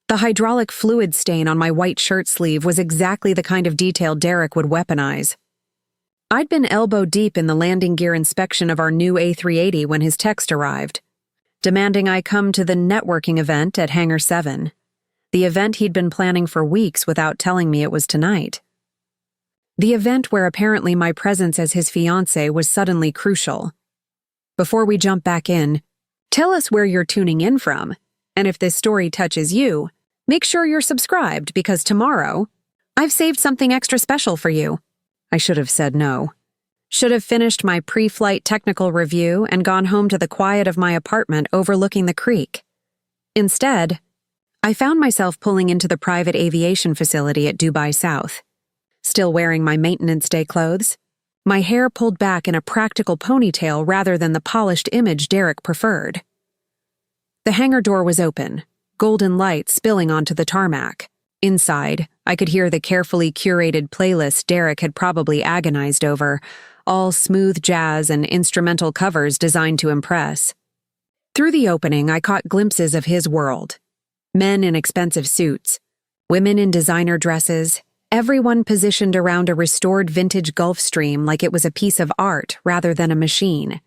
The hydraulic fluid stain on my white shirt sleeve was exactly the kind of detail Derek would weaponize. I'd been elbow deep in the landing gear inspection of our new A380 when his text arrived, demanding I come to the networking event at Hangar 7, the event he'd been planning for weeks without telling me it was tonight. The event where apparently my presence as his fiancé was suddenly crucial. Before we jump back in, tell us where you're tuning in from, and if this story touches you, make sure you're subscribed because tomorrow, I've saved something extra special for you. I should have said no. Should have finished my pre-flight technical review and gone home to the quiet of my apartment overlooking the creek. Instead, I found myself pulling into the private aviation facility at Dubai South. Still wearing my maintenance day clothes, my hair pulled back in a practical ponytail rather than the polished image Derek preferred. The hangar door was open, golden light spilling onto the tarmac. Inside, I could hear the carefully curated playlist Derek had probably agonized over, all smooth jazz and instrumental covers designed to impress. Through the opening, I caught glimpses of his world. Men in expensive suits, women in designer dresses, everyone positioned around a restored vintage Gulfstream like it was a piece of art rather than a machine.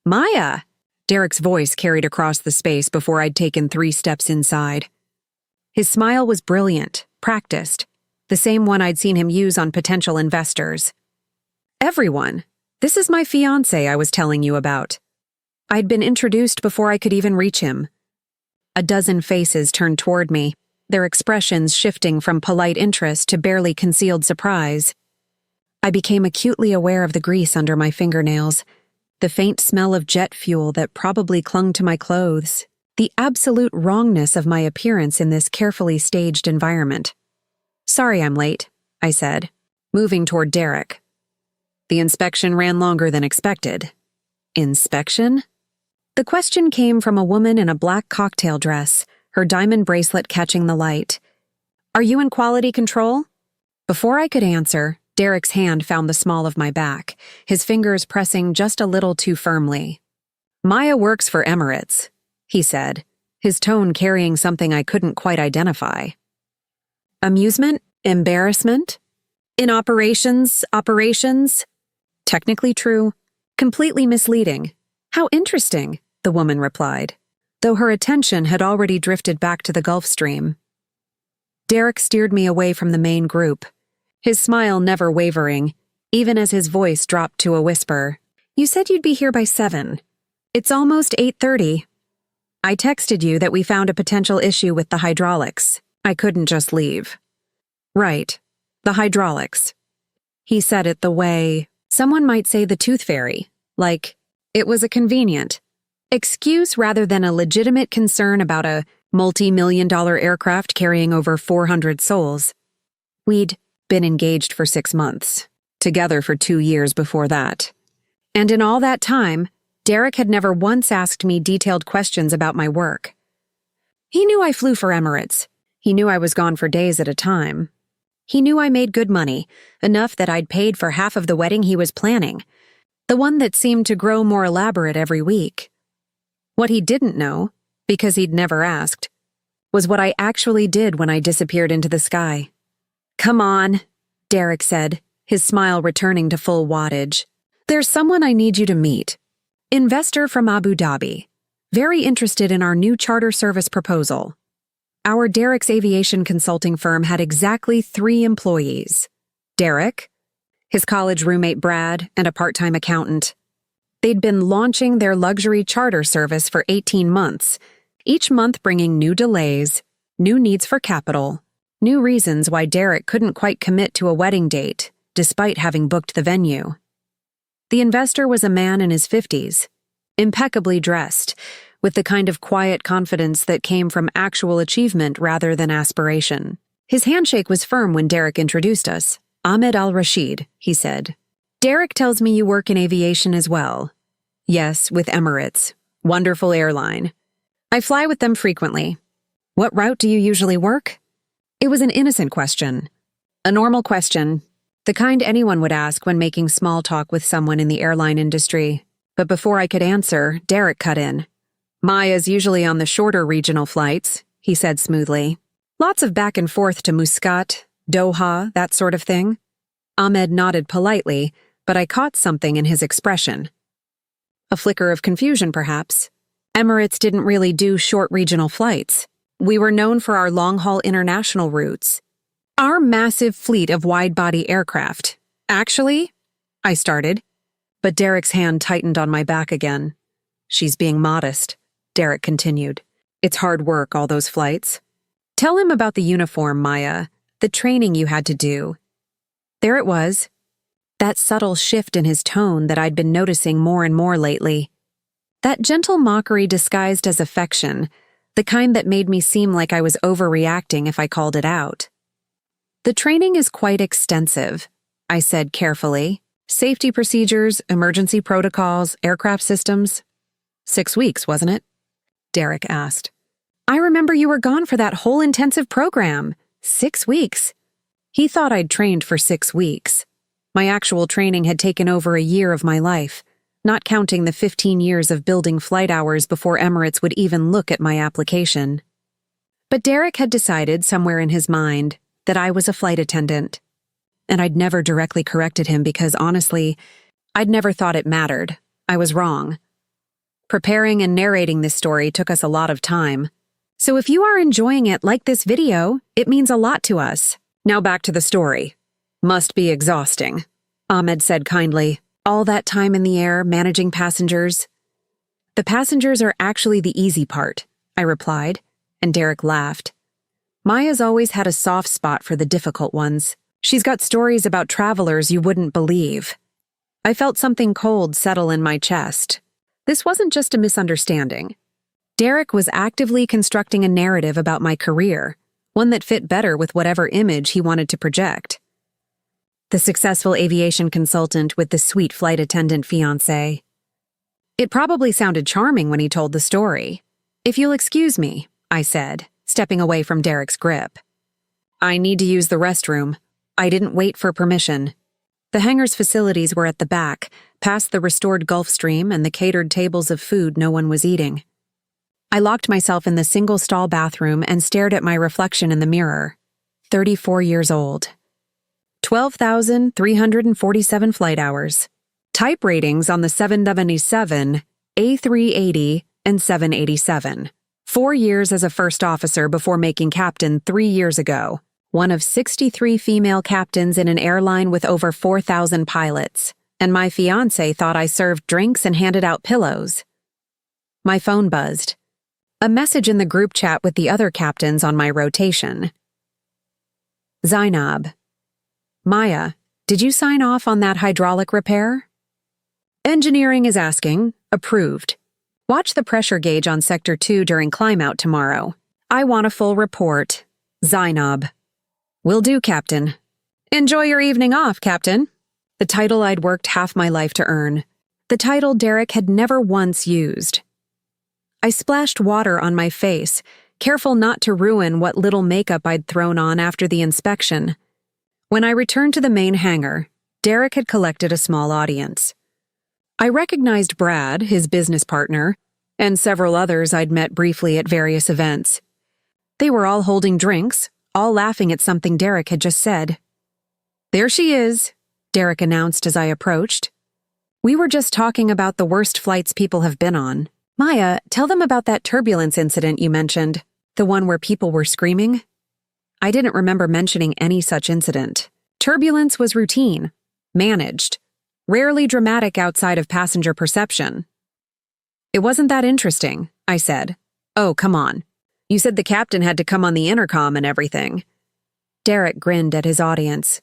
"Maya!" Derek's voice carried across the space before I'd taken 3 steps inside. His smile was brilliant, practiced, the same one I'd seen him use on potential investors. "Everyone, this is my fiancé I was telling you about." I'd been introduced before I could even reach him. A dozen faces turned toward me, their expressions shifting from polite interest to barely concealed surprise. I became acutely aware of the grease under my fingernails, the faint smell of jet fuel that probably clung to my clothes, the absolute wrongness of my appearance in this carefully staged environment. "Sorry I'm late," I said, moving toward Derek. The inspection ran longer than expected. Inspection? The question came from a woman in a black cocktail dress, her diamond bracelet catching the light. "Are you in quality control?" Before I could answer, Derek's hand found the small of my back, his fingers pressing just a little too firmly. "Maya works for Emirates," he said, his tone carrying something I couldn't quite identify. Amusement? Embarrassment? In operations? Technically true, completely misleading. "How interesting," the woman replied, though her attention had already drifted back to the Gulfstream. Derek steered me away from the main group, his smile never wavering, even as his voice dropped to a whisper. "You said you'd be here by 7. It's almost 8:30. I texted you that we found a potential issue with the hydraulics. I couldn't just leave." "Right, the hydraulics." He said it the way someone might say the tooth fairy, like it was a convenient excuse rather than a legitimate concern about a multi-million-dollar aircraft carrying over 400 souls. We'd been engaged for 6 months, together for 2 years before that. And in all that time, Derek had never once asked me detailed questions about my work. He knew I flew for Emirates. He knew I was gone for days at a time. He knew I made good money, enough that I'd paid for half of the wedding he was planning, the one that seemed to grow more elaborate every week. What he didn't know, because he'd never asked, was what I actually did when I disappeared into the sky. "Come on," Derek said, his smile returning to full wattage. "There's someone I need you to meet. Investor from Abu Dhabi, very interested in our new charter service proposal." Our Derek's aviation consulting firm had exactly 3 employees. Derek, his college roommate Brad, and a part-time accountant. They'd been launching their luxury charter service for 18 months, each month bringing new delays, new needs for capital, new reasons why Derek couldn't quite commit to a wedding date, despite having booked the venue. The investor was a man in his 50s, impeccably dressed, with the kind of quiet confidence that came from actual achievement rather than aspiration. His handshake was firm when Derek introduced us. "Ahmed Al-Rashid," he said. "Derek tells me you work in aviation as well." "Yes, with Emirates. Wonderful airline. I fly with them frequently." "What route do you usually work?" It was an innocent question. A normal question, the kind anyone would ask when making small talk with someone in the airline industry. But before I could answer, Derek cut in. "Maya's usually on the shorter regional flights," he said smoothly. Lots of back and forth to Muscat, Doha, that sort of thing. Ahmed nodded politely, but I caught something in his expression. A flicker of confusion, perhaps. Emirates didn't really do short regional flights. We were known for our long-haul international routes. Our massive fleet of wide-body aircraft. Actually, I started, but Derek's hand tightened on my back again. She's being modest, Derek continued. It's hard work, all those flights. Tell him about the uniform, Maya, the training you had to do. There it was. That subtle shift in his tone that I'd been noticing more and more lately. That gentle mockery disguised as affection, the kind that made me seem like I was overreacting if I called it out. The training is quite extensive, I said carefully. Safety procedures, emergency protocols, aircraft systems. 6 weeks, wasn't it? Derek asked. I remember you were gone for that whole intensive program. 6 weeks. He thought I'd trained for 6 weeks. My actual training had taken over a year of my life, not counting the 15 years of building flight hours before Emirates would even look at my application. But Derek had decided somewhere in his mind that I was a flight attendant. And I'd never directly corrected him because, honestly, I'd never thought it mattered. I was wrong. Preparing and narrating this story took us a lot of time. So if you are enjoying it like this video, it means a lot to us. Now back to the story. Must be exhausting, Ahmed said kindly. All that time in the air, managing passengers. The passengers are actually the easy part, I replied, and Derek laughed. Maya's always had a soft spot for the difficult ones. She's got stories about travelers you wouldn't believe. I felt something cold settle in my chest. This wasn't just a misunderstanding. Derek was actively constructing a narrative about my career, one that fit better with whatever image he wanted to project. The successful aviation consultant with the sweet flight attendant fiancé. It probably sounded charming when he told the story. If you'll excuse me, I said, stepping away from Derek's grip. I need to use the restroom. I didn't wait for permission. The hangar's facilities were at the back, past the restored Gulf Stream and the catered tables of food no one was eating. I locked myself in the single-stall bathroom and stared at my reflection in the mirror. 34 years old. 12,347 flight hours. Type ratings on the 777, A380, and 787. 4 years as a first officer before making captain 3 years ago. One of 63 female captains in an airline with over 4,000 pilots. And my fiancé thought I served drinks and handed out pillows. My phone buzzed. A message in the group chat with the other captains on my rotation. Zainab. Maya, did you sign off on that hydraulic repair? Engineering is asking. Approved. Watch the pressure gauge on Sector 2 during climb-out tomorrow. I want a full report. Zainab. Will do, Captain. Enjoy your evening off, Captain. The title I'd worked half my life to earn. The title Derek had never once used. I splashed water on my face, careful not to ruin what little makeup I'd thrown on after the inspection. When I returned to the main hangar, Derek had collected a small audience. I recognized Brad, his business partner, and several others I'd met briefly at various events. They were all holding drinks, all laughing at something Derek had just said. There she is, Derek announced as I approached. We were just talking about the worst flights people have been on. Maya, tell them about that turbulence incident you mentioned, the one where people were screaming. I didn't remember mentioning any such incident. Turbulence was routine, managed, rarely dramatic outside of passenger perception. It wasn't that interesting, I said. Oh, come on. You said the captain had to come on the intercom and everything. Derek grinned at his audience.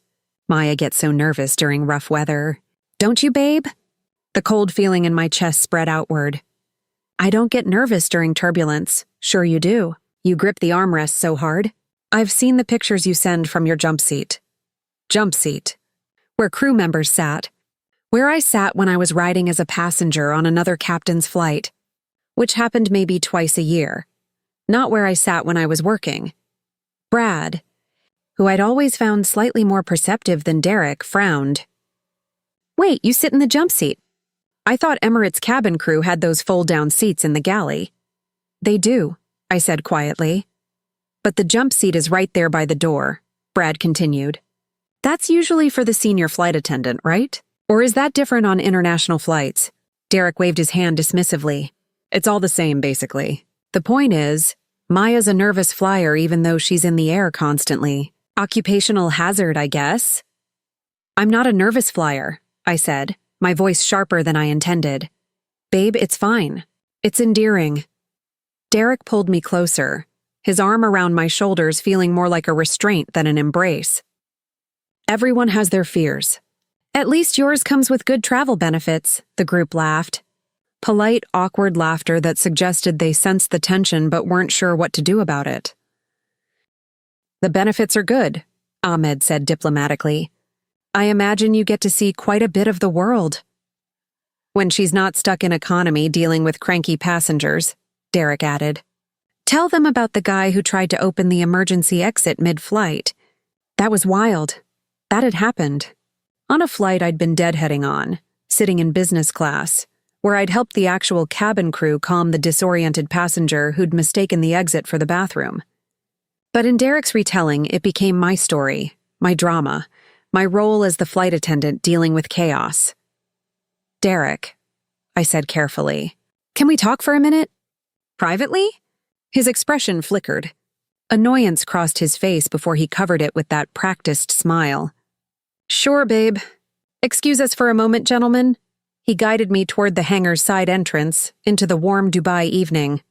Maya gets so nervous during rough weather. Don't you, babe? The cold feeling in my chest spread outward. I don't get nervous during turbulence. Sure you do. You grip the armrest so hard. I've seen the pictures you send from your jump seat. Jump seat. Where crew members sat. Where I sat when I was riding as a passenger on another captain's flight, which happened maybe twice a year. Not where I sat when I was working. Brad, who I'd always found slightly more perceptive than Derek, frowned. Wait, you sit in the jump seat. I thought Emirates cabin crew had those fold-down seats in the galley. They do, I said quietly. But the jump seat is right there by the door, Brad continued. That's usually for the senior flight attendant, right? Or is that different on international flights? Derek waved his hand dismissively. It's all the same, basically. The point is, Maya's a nervous flyer even though she's in the air constantly. Occupational hazard, I guess. I'm not a nervous flyer, I said, my voice sharper than I intended. Babe, it's fine. It's endearing. Derek pulled me closer, his arm around my shoulders feeling more like a restraint than an embrace. Everyone has their fears. At least yours comes with good travel benefits, the group laughed. Polite, awkward laughter that suggested they sensed the tension but weren't sure what to do about it. The benefits are good, Ahmed said diplomatically. I imagine you get to see quite a bit of the world. When she's not stuck in economy dealing with cranky passengers, Derek added. Tell them about the guy who tried to open the emergency exit mid-flight. That was wild. That had happened. On a flight I'd been deadheading on, sitting in business class, where I'd helped the actual cabin crew calm the disoriented passenger who'd mistaken the exit for the bathroom. But in Derek's retelling, it became my story, my drama, my role as the flight attendant dealing with chaos. Derek, I said carefully, can we talk for a minute? Privately? His expression flickered. Annoyance crossed his face before he covered it with that practiced smile. Sure, babe. Excuse us for a moment, gentlemen. He guided me toward the hangar's side entrance, into the warm Dubai evening.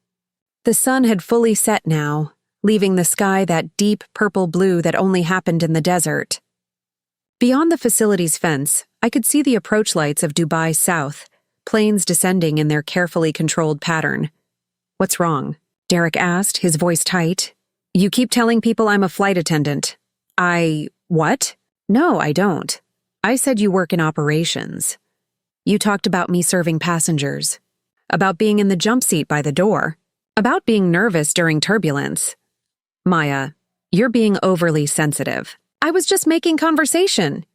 The sun had fully set now, leaving the sky that deep purple blue that only happened in the desert. Beyond the facility's fence, I could see the approach lights of Dubai South, planes descending in their carefully controlled pattern. What's wrong? Derek asked, his voice tight. You keep telling people I'm a flight attendant. What? No, I don't. I said you work in operations. You talked about me serving passengers, about being in the jump seat by the door, about being nervous during turbulence. Maya, you're being overly sensitive. I was just making conversation.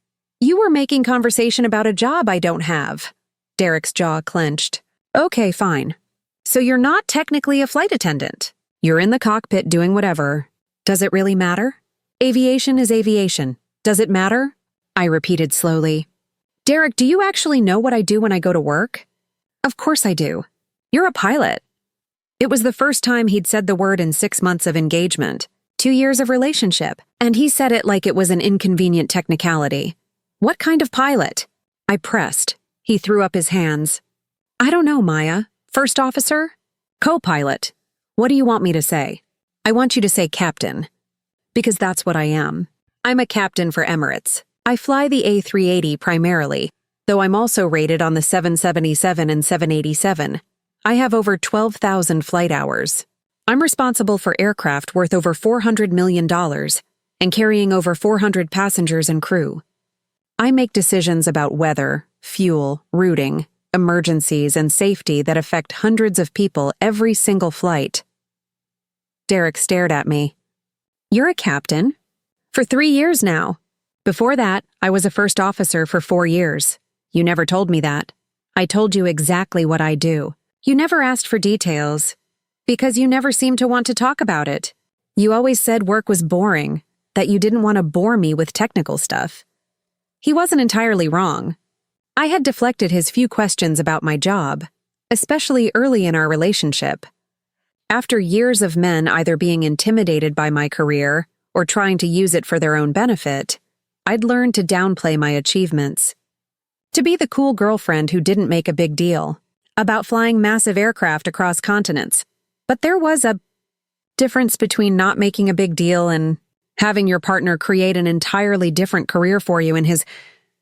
You were making conversation about a job I don't have. Derek's jaw clenched. Okay, fine. So you're not technically a flight attendant. You're in the cockpit doing whatever. Does it really matter? Aviation is aviation. Does it matter? I repeated slowly. Derek, do you actually know what I do when I go to work? Of course I do. You're a pilot. It was the first time he'd said the word in 6 months of engagement, 2 years of relationship, and he said it like it was an inconvenient technicality. What kind of pilot? I pressed. He threw up his hands. I don't know, Maya. First officer? Co-pilot. What do you want me to say? I want you to say captain. Because that's what I am. I'm a captain for Emirates. I fly the A380 primarily, though I'm also rated on the 777 and 787. I have over 12,000 flight hours. I'm responsible for aircraft worth over $400 million and carrying over 400 passengers and crew. I make decisions about weather, fuel, routing, emergencies, and safety that affect hundreds of people every single flight. Derek stared at me. You're a captain? For 3 years now. Before that, I was a first officer for 4 years. You never told me that. I told you exactly what I do. You never asked for details, because you never seemed to want to talk about it. You always said work was boring, that you didn't want to bore me with technical stuff. He wasn't entirely wrong. I had deflected his few questions about my job, especially early in our relationship. After years of men either being intimidated by my career or trying to use it for their own benefit, I'd learned to downplay my achievements. To be the cool girlfriend who didn't make a big deal about flying massive aircraft across continents. But there was a difference between not making a big deal and having your partner create an entirely different career for you in his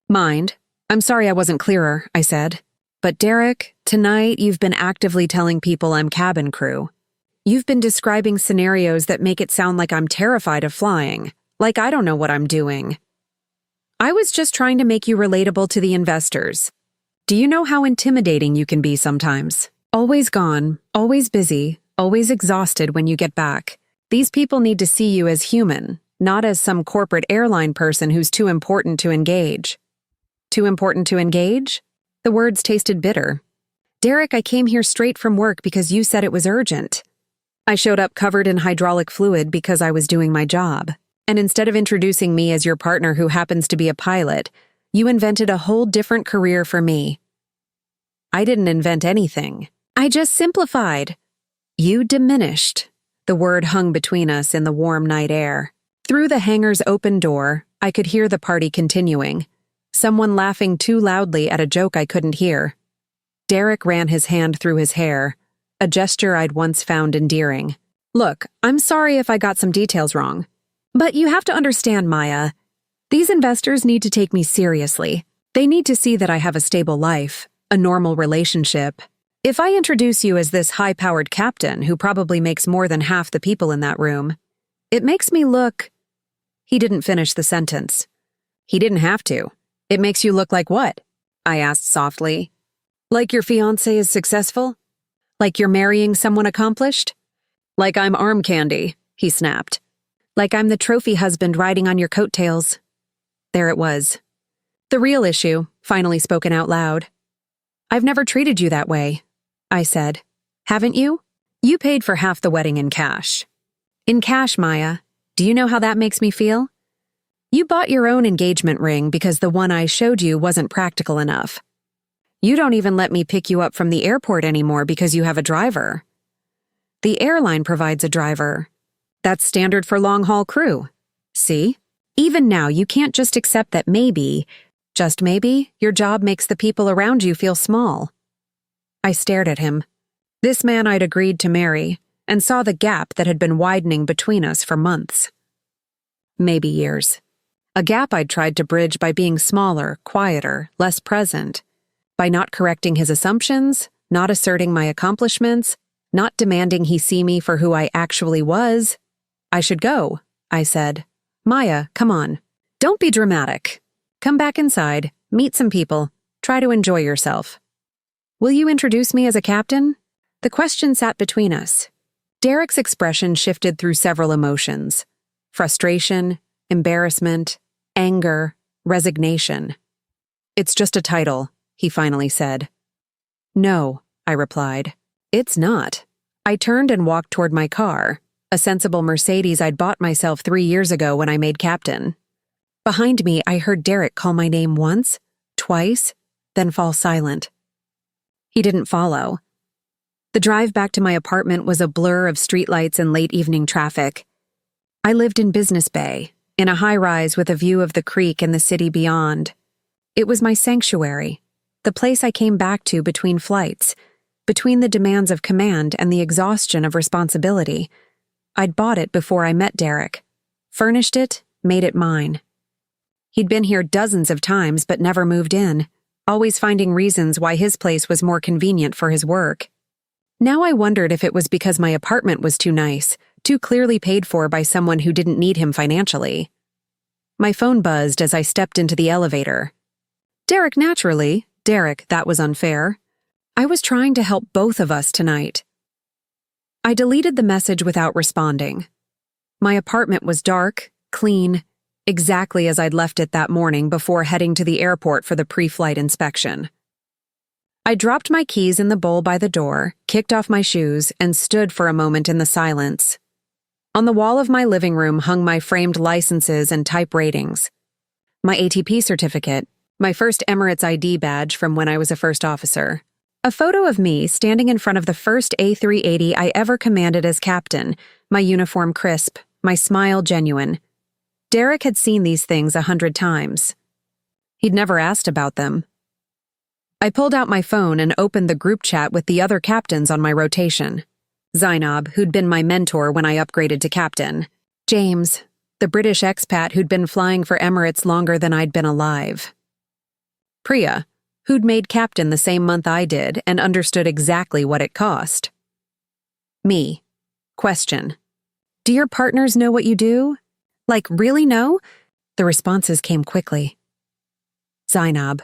mind. I'm sorry I wasn't clearer, I said. But Derek, tonight you've been actively telling people I'm cabin crew. You've been describing scenarios that make it sound like I'm terrified of flying, like I don't know what I'm doing. I was just trying to make you relatable to the investors. Do you know how intimidating you can be sometimes? Always gone, always busy, always exhausted when you get back. These people need to see you as human, not as some corporate airline person who's too important to engage. Too important to engage? The words tasted bitter. Derek, I came here straight from work because you said it was urgent. I showed up covered in hydraulic fluid because I was doing my job. And instead of introducing me as your partner who happens to be a pilot, you invented a whole different career for me. I didn't invent anything. I just simplified. You diminished. The word hung between us in the warm night air. Through the hangar's open door, I could hear the party continuing. Someone laughing too loudly at a joke I couldn't hear. Derek ran his hand through his hair, a gesture I'd once found endearing. Look, I'm sorry if I got some details wrong. But you have to understand, Maya. These investors need to take me seriously. They need to see that I have a stable life, a normal relationship. If I introduce you as this high-powered captain who probably makes more than half the people in that room, it makes me look... He didn't finish the sentence. He didn't have to. It makes you look like what? I asked softly. Like your fiancé is successful? Like you're marrying someone accomplished? Like I'm arm candy, he snapped. Like I'm the trophy husband riding on your coattails. There it was. The real issue, finally spoken out loud. I've never treated you that way, I said. Haven't you? You paid for half the wedding in cash. In cash, Maya. Do you know how that makes me feel? You bought your own engagement ring because the one I showed you wasn't practical enough. You don't even let me pick you up from the airport anymore because you have a driver. The airline provides a driver. That's standard for long-haul crew. See? Even now, you can't just accept that maybe, just maybe, your job makes the people around you feel small. I stared at him. This man I'd agreed to marry, and saw the gap that had been widening between us for months. Maybe years. A gap I'd tried to bridge by being smaller, quieter, less present, by not correcting his assumptions, not asserting my accomplishments, not demanding he see me for who I actually was. I should go, I said. Maya, come on. Don't be dramatic. Come back inside, meet some people, try to enjoy yourself. Will you introduce me as a captain? The question sat between us. Derek's expression shifted through several emotions. Frustration, embarrassment, anger, resignation. It's just a title, he finally said. No, I replied. It's not. I turned and walked toward my car, a sensible Mercedes I'd bought myself 3 years ago when I made captain. Behind me, I heard Derek call my name once, twice, then fall silent. He didn't follow. The drive back to my apartment was a blur of streetlights and late evening traffic. I lived in Business Bay, in a high-rise with a view of the creek and the city beyond. It was my sanctuary, the place I came back to between flights, between the demands of command and the exhaustion of responsibility. I'd bought it before I met Derek, furnished it, made it mine. He'd been here dozens of times but never moved in, always finding reasons why his place was more convenient for his work. Now I wondered if it was because my apartment was too nice, too clearly paid for by someone who didn't need him financially. My phone buzzed as I stepped into the elevator. Derek, naturally. Derek, that was unfair. I was trying to help both of us tonight. I deleted the message without responding. My apartment was dark, clean, exactly as I'd left it that morning before heading to the airport for the pre-flight inspection. I dropped my keys in the bowl by the door, kicked off my shoes, and stood for a moment in the silence. On the wall of my living room hung my framed licenses and type ratings. My ATP certificate, my first Emirates ID badge from when I was a first officer. A photo of me standing in front of the first A380 I ever commanded as captain, my uniform crisp, my smile genuine. Derek had seen these things 100 times. He'd never asked about them. I pulled out my phone and opened the group chat with the other captains on my rotation. Zainab, who'd been my mentor when I upgraded to captain. James, the British expat who'd been flying for Emirates longer than I'd been alive. Priya, who'd made captain the same month I did and understood exactly what it cost. Me. Question. Do your partners know what you do? Like, really know? The responses came quickly. Zainab.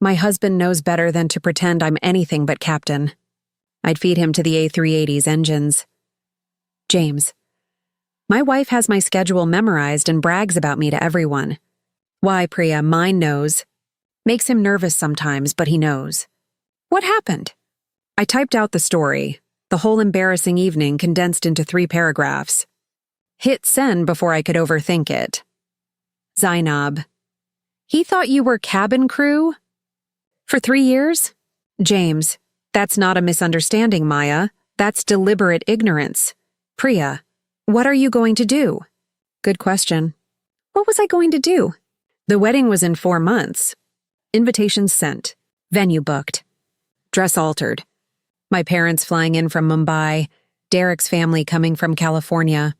My husband knows better than to pretend I'm anything but captain. I'd feed him to the A380's engines. James. My wife has my schedule memorized and brags about me to everyone. Why, Priya, mine knows. Makes him nervous sometimes, but he knows. What happened? I typed out the story. The whole embarrassing evening condensed into 3 paragraphs. Hit send before I could overthink it. Zainab. He thought you were cabin crew? For 3 years? James. That's not a misunderstanding, Maya. That's deliberate ignorance. Priya. What are you going to do? Good question. What was I going to do? The wedding was in 4 months. Invitations sent. Venue booked. Dress altered. My parents flying in from Mumbai. Derek's family coming from California.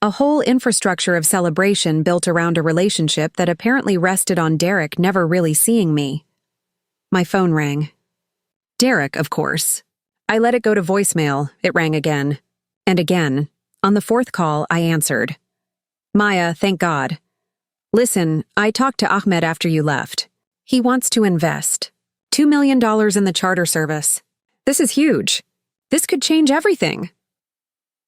A whole infrastructure of celebration built around a relationship that apparently rested on Derek never really seeing me. My phone rang. Derek, of course. I let it go to voicemail. It rang again. And again. On the 4th call, I answered. Maya, thank God. Listen, I talked to Ahmed after you left. He wants to invest. $2 million in the charter service. This is huge. This could change everything.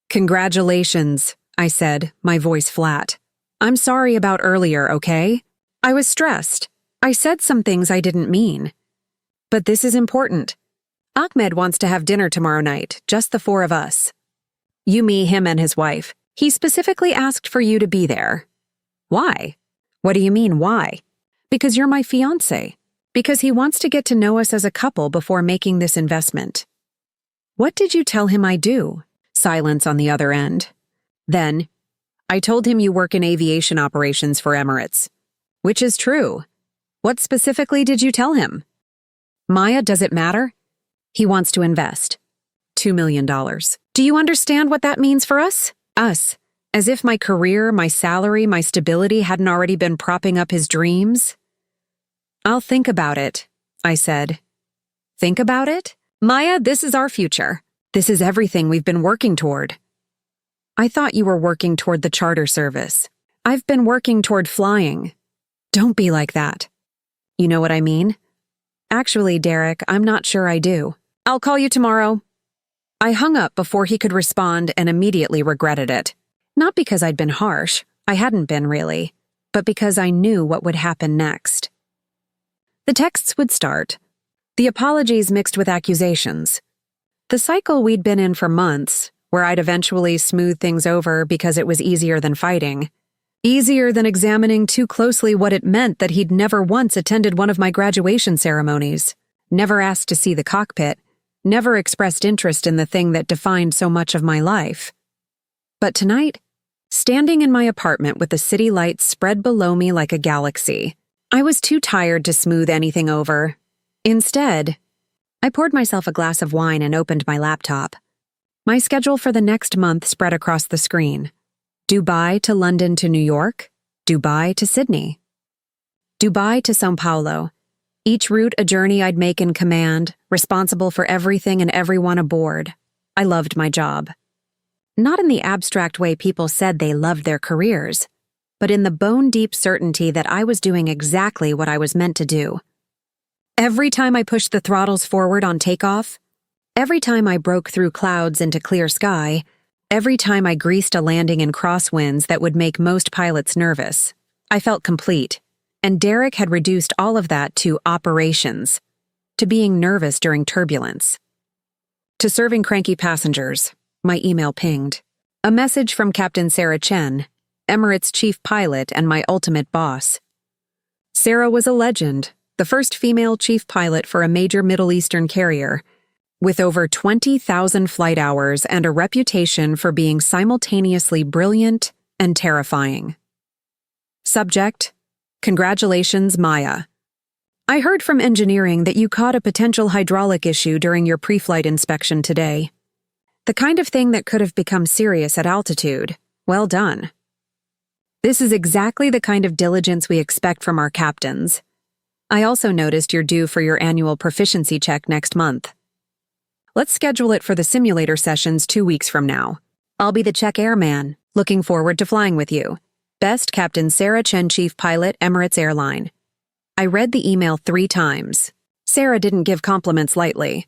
Congratulations, I said, my voice flat. I'm sorry about earlier, okay? I was stressed. I said some things I didn't mean. But this is important. Ahmed wants to have dinner tomorrow night, just the 4 of us. You, me, him, and his wife. He specifically asked for you to be there. Why? What do you mean, why? Because you're my fiancé. Because he wants to get to know us as a couple before making this investment. What did you tell him I do? Silence on the other end. Then, I told him you work in aviation operations for Emirates. Which is true. What specifically did you tell him? Maya, does it matter? He wants to invest. $2 million. Do you understand what that means for us? Us. As if my career, my salary, my stability hadn't already been propping up his dreams? I'll think about it, I said. Think about it? Maya, this is our future. This is everything we've been working toward. I thought you were working toward the charter service. I've been working toward flying. Don't be like that. You know what I mean? Actually, Derek, I'm not sure I do. I'll call you tomorrow. I hung up before he could respond and immediately regretted it. Not because I'd been harsh, I hadn't been really, but because I knew what would happen next. The texts would start. The apologies mixed with accusations. The cycle we'd been in for months, where I'd eventually smooth things over because it was easier than fighting. Easier than examining too closely what it meant that he'd never once attended one of my graduation ceremonies, never asked to see the cockpit, never expressed interest in the thing that defined so much of my life. But tonight, standing in my apartment with the city lights spread below me like a galaxy, I was too tired to smooth anything over. Instead, I poured myself a glass of wine and opened my laptop. My schedule for the next month spread across the screen. Dubai to London to New York, Dubai to Sydney. Dubai to São Paulo. Each route a journey I'd make in command, responsible for everything and everyone aboard. I loved my job. Not in the abstract way people said they loved their careers, but in the bone-deep certainty that I was doing exactly what I was meant to do. Every time I pushed the throttles forward on takeoff, every time I broke through clouds into clear sky, every time I greased a landing in crosswinds that would make most pilots nervous, I felt complete, and Derek had reduced all of that to operations, to being nervous during turbulence, to serving cranky passengers. My email pinged. A message from Captain Sarah Chen, Emirates chief pilot and my ultimate boss. Sarah was a legend, the first female chief pilot for a major Middle Eastern carrier, with over 20,000 flight hours and a reputation for being simultaneously brilliant and terrifying. Subject: Congratulations, Maya. I heard from engineering that you caught a potential hydraulic issue during your pre-flight inspection today. The kind of thing that could have become serious at altitude. Well done. This is exactly the kind of diligence we expect from our captains. I also noticed you're due for your annual proficiency check next month. Let's schedule it for the simulator sessions 2 weeks from now. I'll be the check airman. Looking forward to flying with you. Best, Captain Sarah Chen, Chief Pilot, Emirates Airline. I read the email 3 times. Sarah didn't give compliments lightly.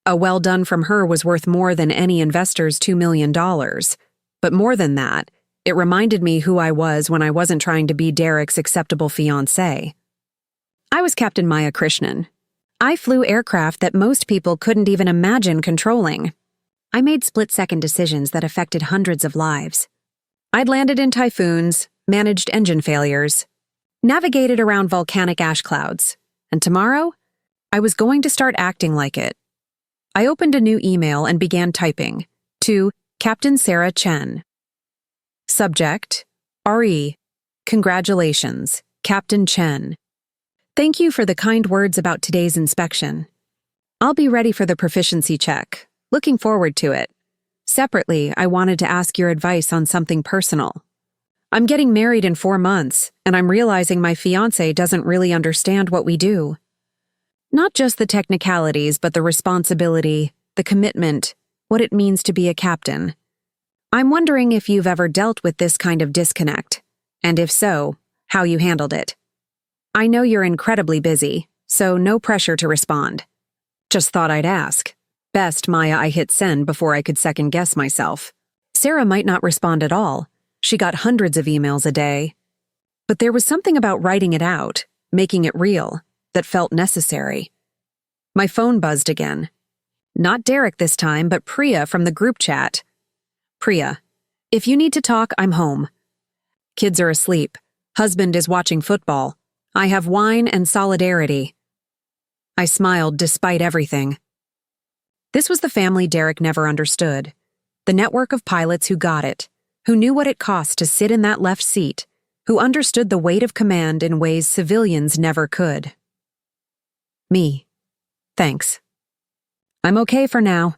A well done from her was worth more than any investor's $2 million. But more than that, it reminded me who I was when I wasn't trying to be Derek's acceptable fiancé. I was Captain Maya Krishnan. I flew aircraft that most people couldn't even imagine controlling. I made split-second decisions that affected hundreds of lives. I'd landed in typhoons, managed engine failures, navigated around volcanic ash clouds, and tomorrow, I was going to start acting like it. I opened a new email and began typing to Captain Sarah Chen. Subject, RE, congratulations, Captain Chen. Thank you for the kind words about today's inspection. I'll be ready for the proficiency check. Looking forward to it. Separately, I wanted to ask your advice on something personal. I'm getting married in 4 months, and I'm realizing my fiancé doesn't really understand what we do. Not just the technicalities, but the responsibility, the commitment, what it means to be a captain. I'm wondering if you've ever dealt with this kind of disconnect, and if so, how you handled it. I know you're incredibly busy, so no pressure to respond. Just thought I'd ask. Best, Maya, I hit send before I could second-guess myself. Sarah might not respond at all. She got hundreds of emails a day. But there was something about writing it out, making it real, that felt necessary. My phone buzzed again. Not Derek this time, but Priya from the group chat. Priya, if you need to talk, I'm home. Kids are asleep. Husband is watching football. I have wine and solidarity. I smiled despite everything. This was the family Derek never understood. The network of pilots who got it, who knew what it cost to sit in that left seat, who understood the weight of command in ways civilians never could. Me. Thanks. I'm okay for now,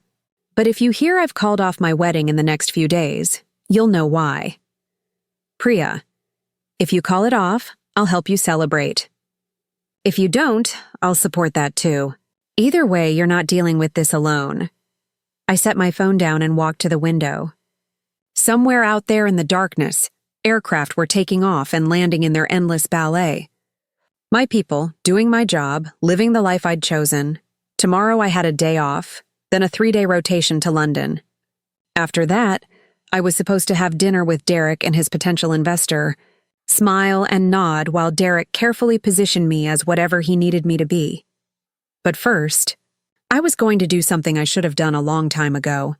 but if you hear I've called off my wedding in the next few days, you'll know why. Priya, if you call it off, I'll help you celebrate. If you don't, I'll support that too. Either way, you're not dealing with this alone. I set my phone down and walked to the window. Somewhere out there in the darkness, aircraft were taking off and landing in their endless ballet. My people, doing my job, living the life I'd chosen. Tomorrow I had a day off, then a 3-day rotation to London. After that, I was supposed to have dinner with Derek and his potential investor, smile and nod while Derek carefully positioned me as whatever he needed me to be. But first, I was going to do something I should have done a long time ago.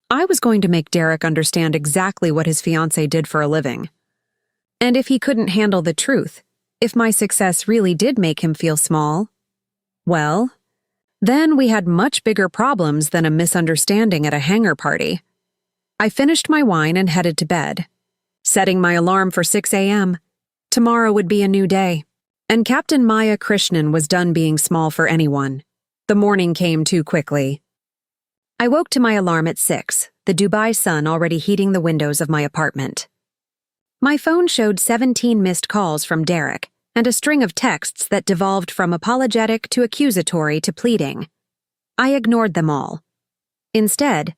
I was going to make Derek understand exactly what his fiancé did for a living. And if he couldn't handle the truth, if my success really did make him feel small, well, then we had much bigger problems than a misunderstanding at a hangar party. I finished my wine and headed to bed, setting my alarm for 6 a.m. Tomorrow would be a new day, and Captain Maya Krishnan was done being small for anyone. The morning came too quickly. I woke to my alarm at 6, the Dubai sun already heating the windows of my apartment. My phone showed 17 missed calls from Derek, and a string of texts that devolved from apologetic to accusatory to pleading. I ignored them all. Instead,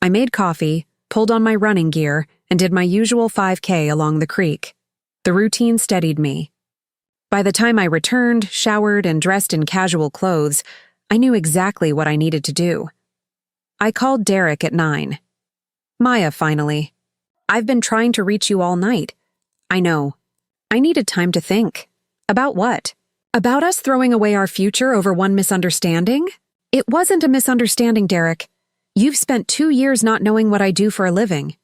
I made coffee, pulled on my running gear, and did my usual 5K along the creek. The routine steadied me. By the time I returned, showered, and dressed in casual clothes, I knew exactly what I needed to do. I called Derek at 9. Maya, finally. I've been trying to reach you all night. I know. I needed time to think. About what? About us throwing away our future over one misunderstanding? It wasn't a misunderstanding, Derek. You've spent 2 years not knowing what I do for a living.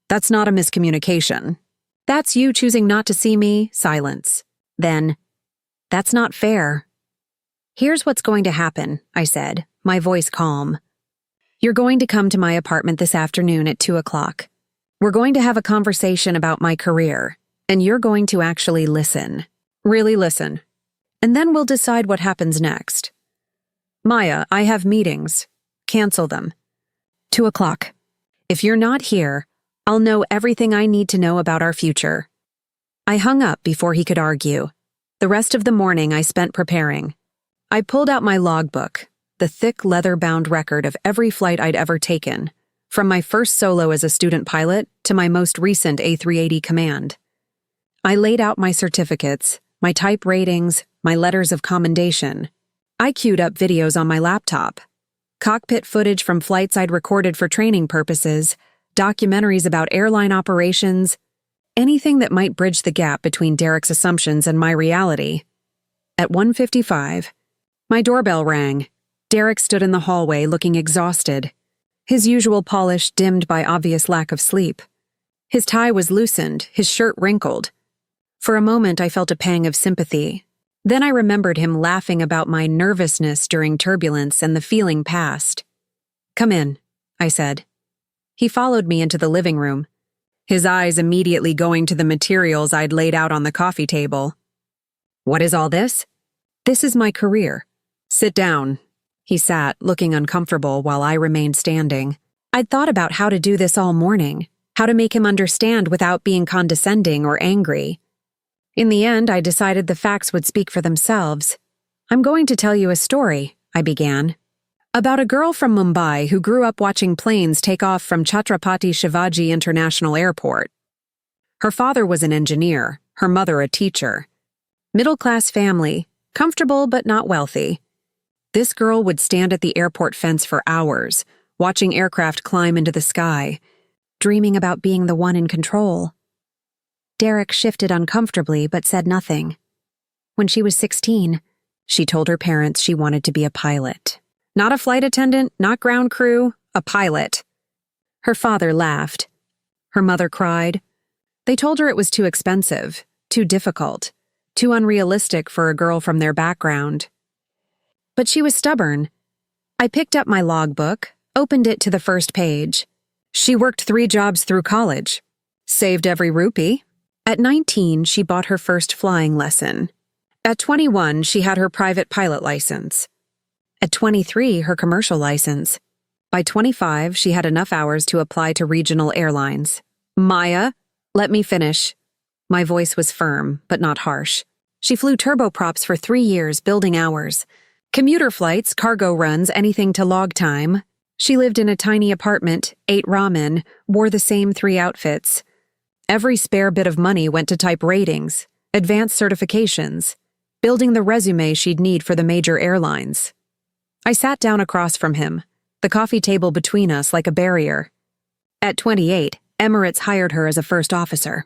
That's not a miscommunication. That's you choosing not to see me, silence. Then, that's not fair. Here's what's going to happen, I said, my voice calm. You're going to come to my apartment this afternoon at 2 o'clock. We're going to have a conversation about my career, and you're going to actually listen. Really listen. And then we'll decide what happens next. Maya, I have meetings. Cancel them. 2 o'clock. If you're not here, I'll know everything I need to know about our future. I hung up before he could argue. The rest of the morning I spent preparing. I pulled out my logbook, the thick leather-bound record of every flight I'd ever taken, from my first solo as a student pilot to my most recent A380 command. I laid out my certificates, my type ratings, my letters of commendation. I queued up videos on my laptop, cockpit footage from flights I'd recorded for training purposes, documentaries about airline operations, anything that might bridge the gap between Derek's assumptions and my reality. At 1:55, my doorbell rang. Derek stood in the hallway looking exhausted. his usual polish dimmed by obvious lack of sleep. His tie was loosened, his shirt wrinkled. For a moment I felt a pang of sympathy. Then I remembered him laughing about my nervousness during turbulence, and the feeling passed. "Come in," I said. He followed me into the living room, his eyes immediately going to the materials I'd laid out on the coffee table. "What is all this?" "This is my career." "Sit down." He sat, looking uncomfortable, while I remained standing. I'd thought about how to do this all morning, how to make him understand without being condescending or angry. In the end, I decided the facts would speak for themselves. "I'm going to tell you a story," I began, "about a girl from Mumbai who grew up watching planes take off from Chhatrapati Shivaji International Airport. Her father was an engineer, her mother a teacher. Middle-class family, comfortable but not wealthy. This girl would stand at the airport fence for hours, watching aircraft climb into the sky, dreaming about being the one in control." Derek shifted uncomfortably but said nothing. When she was 16, she told her parents she wanted to be a pilot. Not a flight attendant, not ground crew, a pilot. Her father laughed. Her mother cried. They told her it was too expensive, too difficult, too unrealistic for a girl from their background. But she was stubborn. I picked up my logbook, opened it to the first page. She worked 3 jobs through college, saved every rupee. At 19, she bought her first flying lesson. At 21, she had her private pilot license. At 23, her commercial license. By 25, she had enough hours to apply to regional airlines. "Maya, let me finish." My voice was firm, but not harsh. She flew turboprops for 3 years, building hours. Commuter flights, cargo runs, anything to log time. She lived in a tiny apartment, ate ramen, wore the same 3 outfits. Every spare bit of money went to type ratings, advanced certifications, building the resume she'd need for the major airlines. I sat down across from him, the coffee table between us like a barrier. At 28, Emirates hired her as a first officer.